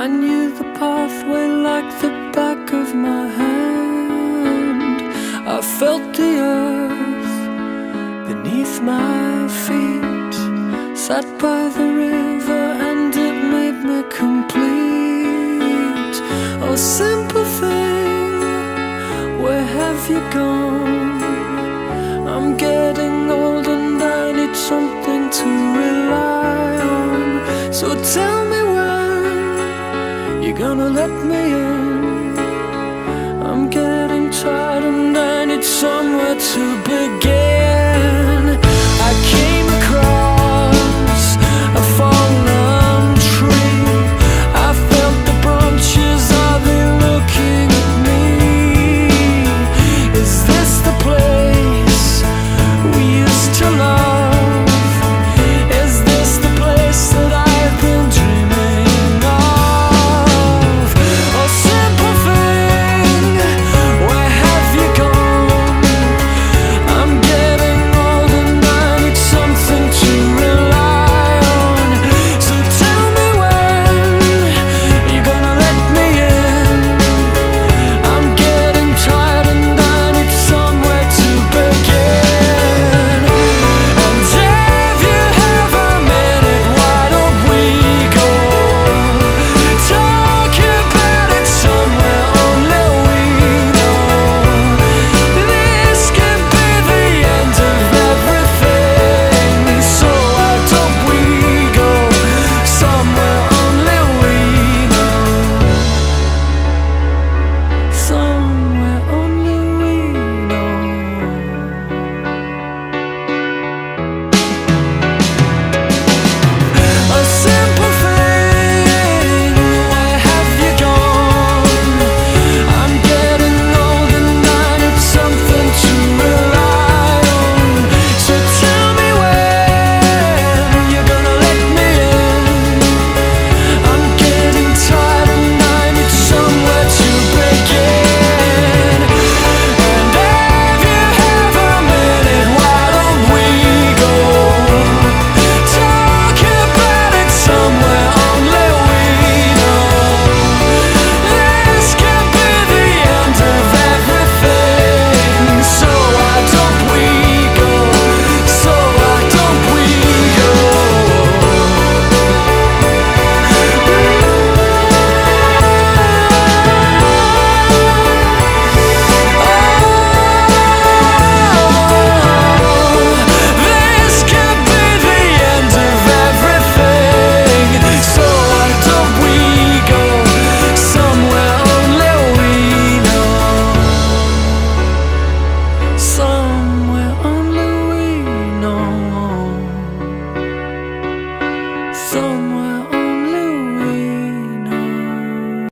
I knew the pathway like the back of my hand. I felt the earth beneath my feet, sat by the river and it made me complete. Oh, simple thing, where have you gone? I'm getting old and I need something to rely on. So tell me when you're gonna let me in.